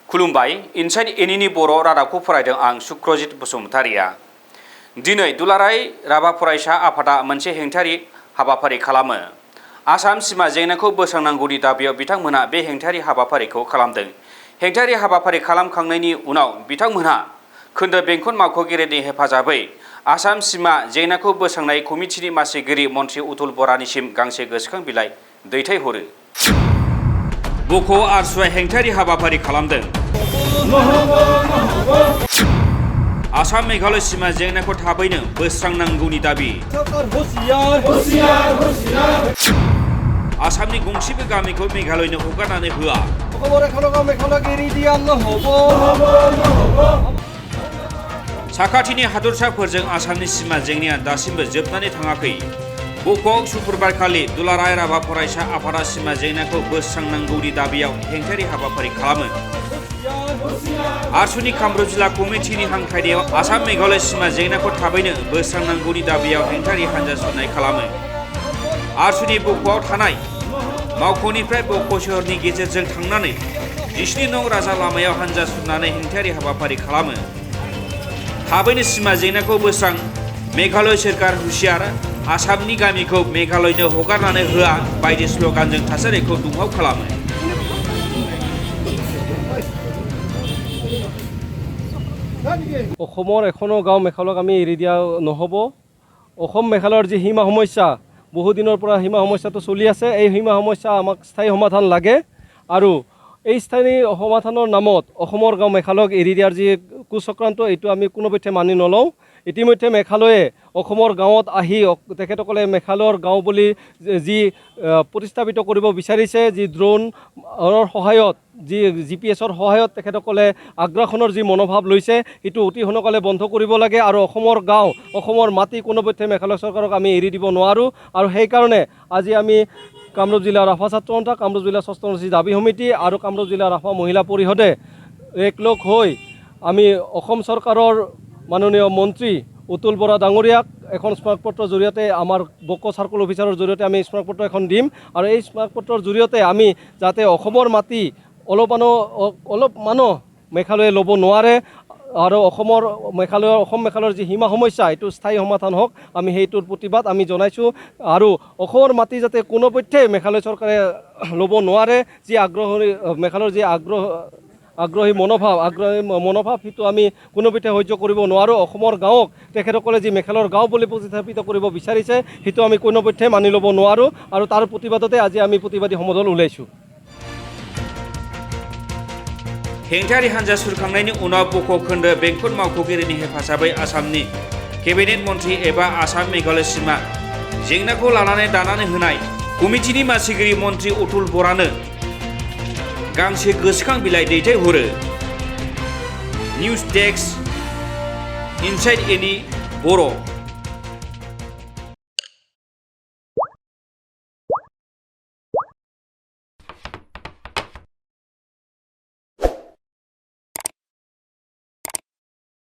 खुलुमबाय इनसाइड एनिनि बर' रादाबखौ फरायदों आं सुक्रजित बसुमतारिया। दिनै दुलाराय राभा फरायसा आफादा मोनसे हेंथायारि हाबाफारि खालामो। आसाम सिमा जेंनाखौ बोस्रांनांगौनि दाबियाव बिथांमोनहा बे हेंथायारि हाबाफारिखौ खालामदों। हेंथायारि हाबाफारि खालामखांनायनि उनाव बिथांमोनहा खोन्दो बेंखन मावख'गिरिनि हेफाजाबै आसाम सिमा जेंनाखौ बोस्रांनाय कमिटिनि मासिगिरि मन्थ्रि उथुल बरानिसिम गांसे गोसोखां बिलाइ दैथायहरो। बक' आरसुआ हेंथायारि हाबाफारि खालामदों। आसाम मेघालय सिमा जेंनाखौ थाबैनो बोस्रांनांगौनि दाबि। आसामनि गंसेबो गामिखौ मेघालयनो हगारनानै होआ। साखाथिनि हादरसाफोरजों आसामनि सिमा जेंनाया दासिमबो जोबनानै थाङाखै। बक'आव सुक्रुबारखालि दुलाराय राभा फरायसा आफादा सिमा जेंनाखौ बोस्रांनांगौनि दाबियाव हेंथायारि हाबाफारि खालामो। आरसुनि कामरुप जिल्ला कमिटिनि हांख्रायनायाव आसाम मेघालय सिमा जेंनाखौ थाबैनो बोस्रांनांगौनि दाबियाव हेंथायारि हानजा सुरनाय खालामो। आरसुनि बक'आव थानाय मावख'निफ्राय बक' सोहोरनि गेजेरजों थांनानै 17 नं राजा लामायाव हानजा सुरनानै हेंथायारि हाबाफारि खालामो। थाबैनो सिमा जेंनाखौ बोस्रां, मेघालय सोरखार हुसियार, आसामनि गामिखौ मेघालयनो हगारनानै होआ बायदि स्लगानजों थासारिखौ दुंहाव खालामो। অসমৰ এখনো গাঁও মেঘালয়ক আমি এৰি দিয়া নহ'ব। অসম মেঘালয়ৰ যি সীমা সমস্যা বহু দিনৰ পৰা সীমা সমস্যাটো চলি আছে, এই সীমা সমস্যা আমাক স্থায়ী সমাধান লাগে আৰু এই স্থায়ী সমাধানৰ নামত অসমৰ গাঁও মেঘালয়ক এৰি দিয়াৰ যি কুচক্ৰান্ত এইটো আমি কোনোপধ্যে মানি নলওঁ। ইতিমধ্যে মেঘালয়ে অসমৰ গাঁৱত আহি তেখেতসকলে মেঘালয়ৰ গাঁও বুলি যি প্ৰতিস্থাপিত কৰিব বিচাৰিছে, যি ড্ৰোনৰ সহায়ত, যি GPS-ৰ সহায়ত তেখেতসকলে আগ্ৰাসনৰ যি মনোভাৱ লৈছে সেইটো অতি সোনকালে বন্ধ কৰিব লাগে আৰু অসমৰ গাঁও, অসমৰ মাটি কোনোপধ্যে মেঘালয় চৰকাৰক আমি এৰি দিব নোৱাৰোঁ। আৰু সেইকাৰণে আজি আমি কামৰূপ জিলা ৰাভা ছাত্ৰ সন্থা, কামৰূপ জিলা ষষ্ঠ অনুসূচী দাবী সমিতি আৰু কামৰূপ জিলা ৰাভা মহিলা পৰিষদে একলগ হৈ আমি অসম চৰকাৰৰ মাননীয় মন্ত্ৰী উতুল বৰা ডাঙৰীয়াক এখন স্মাৰকপত্ৰৰ জৰিয়তে আমাৰ বক' চাৰ্কল অফিচাৰৰ জৰিয়তে আমি স্মাৰকপত্ৰ এখন দিম আৰু এই স্মাৰকপত্ৰৰ জৰিয়তে আমি যাতে অসমৰ মাটি অলপমানো মেঘালয়ে ল'ব নোৱাৰে আৰু অসম মেঘালয়ৰ যি সীমা সমস্যা এইটো স্থায়ী সমাধান হওক, আমি সেইটোৰ প্ৰতিবাদ আমি জনাইছোঁ। আৰু অসমৰ মাটি যাতে কোনোপধ্যে মেঘালয় চৰকাৰে ল'ব নোৱাৰে, যি মেঘালয়ৰ যি আগ্ৰহী মনোভাৱ সেইটো আমি কোনোপধ্যে সহ্য কৰিব নোৱাৰোঁ। অসমৰ গাঁৱক তেখেতসকলে যি মেঘালয়ৰ গাঁও বুলি প্ৰতিস্থাপিত কৰিব বিচাৰিছে সেইটো আমি কোনোপধ্যে মানি ল'ব নোৱাৰোঁ আৰু তাৰ প্ৰতিবাদতে আজি আমি প্ৰতিবাদী সমদল ওলাইছোঁ। हेंथायारि हानजा सुरखांनायनि उनाव बक' खोन्दो बेंखन मावख'गिरिनि हेफाजाबै आसामनि केबिनेट मन्थ्रि एबा आसाम मेघालय सिमा जेंनाखौ लानानै दानानै होनाय कमिटिनि मासिगिरि मन्थ्रि उथुल बरानो गांसे गोसोखां बिलाइ दैथायहरो। निउज डेस्क इनसाइड एनि बर'।